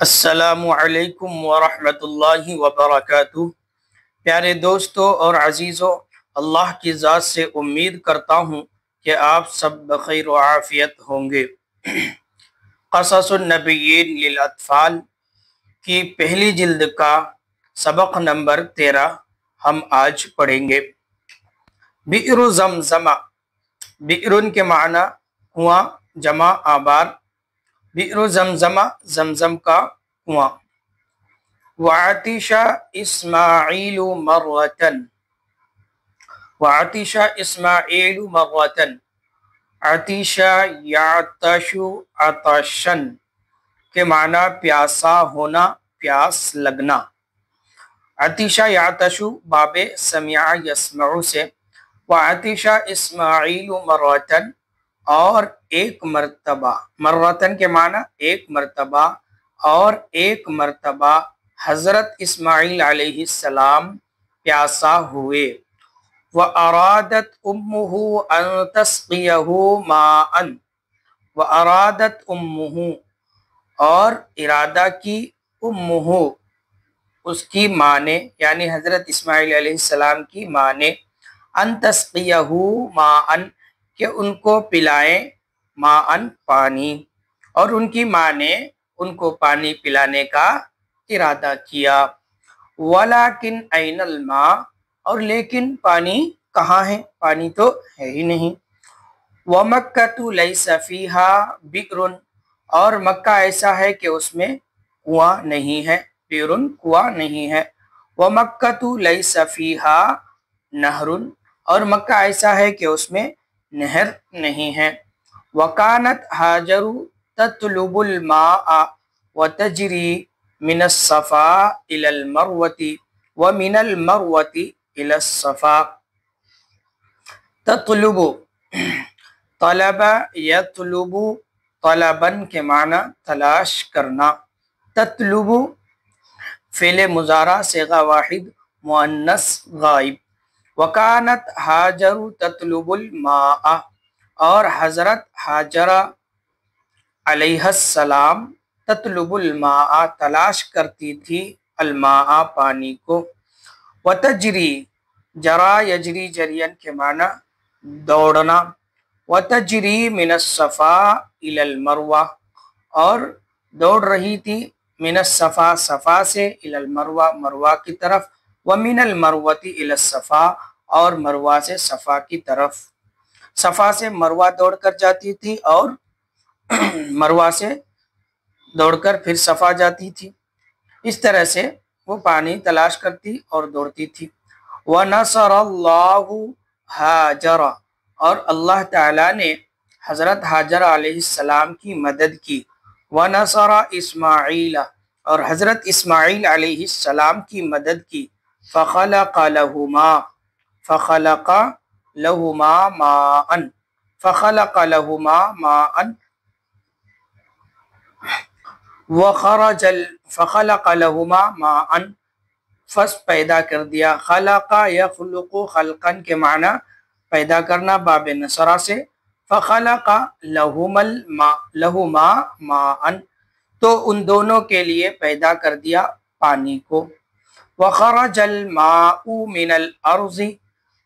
السلام علیکم ورحمۃ اللہ وبرکاتہ۔ پیارے دوستوں اور عزیزوں، اللہ کی ذات سے امید کرتا ہوں کہ آپ سب بخیر و عافیت ہوں گے۔ قصص النبیین للاطفال کی پہلی جلد کا سبق نمبر 13 ہم آج پڑھیں گے۔ بئر زمزم، بئرن کے معنی کنواں جمع آبار، بئر زمزم زمزم کا کنواں۔ وعطش اسماعیل مرتن، وعطش اسماعیل مرتن، عطش یعطش عطشن کے معنی پیاسا ہونا، پیاس لگنا۔ عطش یعطش باب سمع یسمع سے، وعطش اسماعیل مرتن اور ایک مرتبہ، مرتن کے معنی ایک مرتبہ، اور ایک مرتبہ حضرت اسماعیل علیہ السلام پیاسا ہوئے۔ وَأَرَادَتْ أُمُّهُ أَن تَسْقِيَهُ مَاءً، وَأَرَادَتْ أُمُّهُ اور ارادہ کی، أُمُّهُ اس کی ماں نے، یعنی حضرت اسماعیل علیہ السلام کی ماں نے، أَن تَسْقِيَهُ مَاءً کہ ان کو پلائیں، ماءً پانی، اور ان کی ماں نے ان کو پانی پلانے کا ارادہ کیا۔ وَلَكِنْ أَيْنَ الْمَاءُ اور لیکن پانی کہاں ہے، پانی تو ہے ہی نہیں۔ وَمَكَّةُ لَيْسَ فِيهَا بِئْرٌ اور مکہ ایسا ہے کہ اس میں کنواں نہیں ہے، بئرٌ کنواں نہیں ہے۔ وَمَكَّةُ لَيْسَ فِيهَا نَهْرٌ اور مکہ ایسا ہے کہ اس میں نہر نہیں ہے۔ وَكَانَتْ هَاجَرُ تَطْلُبُ الْمَاءَ وَتَجْرِي مِنَ الصَّفَا إِلَى الْمَرْوَةِ وَمِنَ الْمَرْوَةِ إِلَى الصَّفَا۔ تطلب، طلب یطلب، طلباً کے معنی تلاش کرنا۔ تطلب فعل مضارع صیغہ واحد مؤنث غائب۔ وَكَانَتْ هَاجَرُ تَطْلُبُ الْمَاءَ اور حضرت حاجرہ علیہ السلام تطلب الماء تلاش کرتی تھی، الماء پانی کو۔ وتجری، جرا یجری جرین کے معنی دوڑنا۔ وتجری من الصفا الى المروہ اور دوڑ رہی تھی، من الصفا صفا سے، الى المروہ مروہ کی طرف، ومن المروۃ الى الصفا اور مروہ سے صفا کی طرف۔ صفا سے مروہ دوڑ کر جاتی تھی اور مروہ سے دوڑ کر پھر صفا جاتی تھی، اس طرح سے وہ پانی تلاش کرتی اور دوڑتی تھی۔ وَنَصَرَ اللَّهُ حَاجَرَ اور اللہ تعالیٰ نے حضرت حاجرہ علیہ السلام کی مدد کی۔ وَنَصَرَ اسماعیل اور حضرت اسماعیل علیہ السلام کی مدد کی۔ فَخَلَقَ لَهُمَا، فَخَلَقَ لَهُمَا مَاءً، فَخَلَقَ لَهُمَا مَاءً فَخَلَقَ لَهُمَا مَاءً فس پیدا کر دیا۔ خلق یخلق خلقاً کے معنی پیدا کرنا باب نصرہ سے۔ فَخَلَقَ لَهُمَا مَاءً تو ان دونوں کے لیے پیدا کر دیا پانی کو۔ وَخَرَجَ الْمَاءُ مِنَ الْأَرْضِ،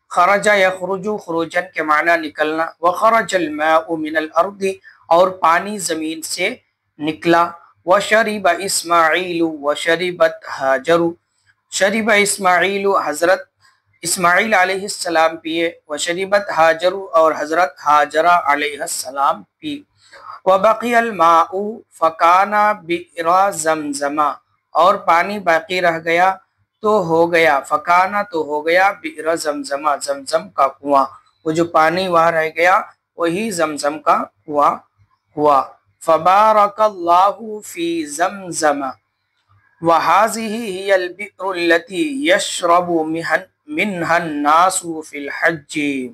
خرج یخرج خروجن کے معنی نکلنا۔ وَخَرَجَ الْمَاءُ مِنَ الْأَرْضِ اور پانی زمین سے نکلا۔ وَشَرِبَ اسماعیل وَشَرِبَتْ ہاجر، شرب اسماعیل حضرت اسماعیل علیہ السلام پیے، وشربت ہاجر اور حضرت حاجرہ علیہ السلام پی۔ وَبَقِيَ الْمَاءُ فَكَانَ بِئْرَ زَمْزَمَ اور پانی باقی رہ گیا تو ہو گیا، فکانہ تو ہو گیا، بئر زمزم زمزم کا کنواں، وہ جو پانی وہاں رہ گیا وہی زمزم کا کنواں ہوا۔ فبارک اللہ فی زمزم وَهَذِهِ هِيَ الْبِئْرُ الَّتِي يَشْرَبُ مِنْهَا النَّاسُ فِي الْحَجِّ۔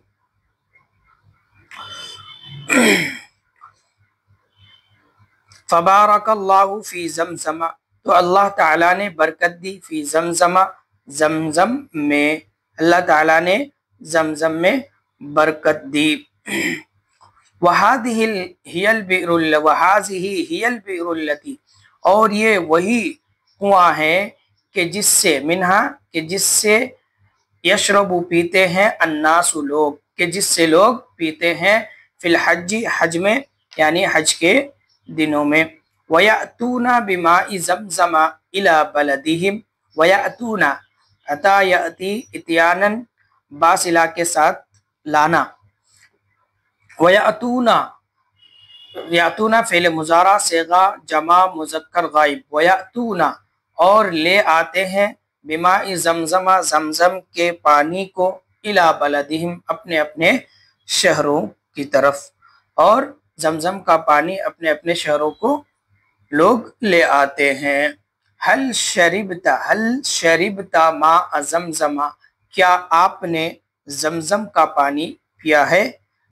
فبارک اللہ فی زمزم تو اللہ تعالیٰ نے برکت دی، فی زمزم زمزم میں، اللہ تعالیٰ نے زمزم میں برکت دی۔ وَهَذِهِ هِيَ الْبِئْرُ الَّتِي اور یہ وہی کنواں ہے کہ جس سے منہا کہ جس سے یشربو پیتے ہیں الناس لوگ کہ جس سے لوگ پیتے ہیں فی الحج حج میں یعنی حج کے دنوں میں وَيَأْتُونَ بِمَاءِ زَمْزَمَ إِلَى بَلَدِهِمْ وَيَأْتُونَ عطا یأتی اتیانن باصلہ کے ساتھ لانا وَيَأْتُونَ یاتون فعل مضارع صیغہ جمع مذکر غائب وَيَأْتُونَ اور لے آتے ہیں بماء زمزم زمزم کے پانی کو الی بلدہم اپنے اپنے شہروں کی طرف اور زمزم کا پانی اپنے اپنے شہروں کو لوگ لے آتے ہیں حل شربتا ماء زمزم کیا آپ نے زمزم کا پانی پیا ہے